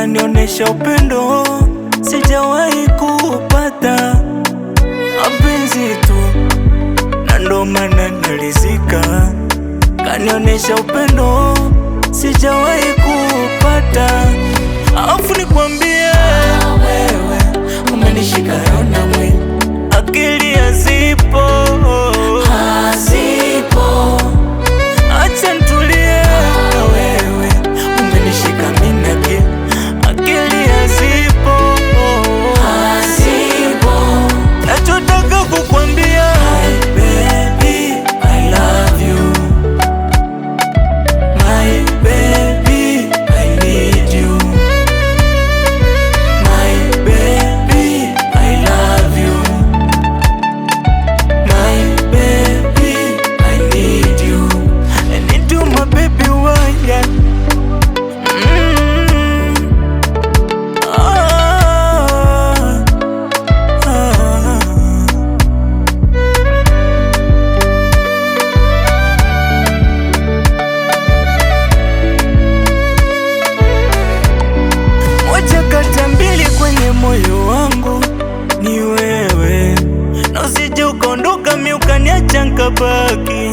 kanionesha upendo sijawahi kupata, mapenzi tu na ndo maana nalizika. Kanionesha upendo sijawahi kupata, afu nikwambie wewe umenishika yona mwe, akili hazipo acha nitulie na wewe umenishika minaki, akili hazipo nachotaka kukwambia my baby I love you, my baby I need you, my baby I love you, my baby I need you, I need you my baby why yeah. Moja kati mbili kwenye moyo wangu ni wewe, na usije ukaondoka mi ukaniacha nikabaki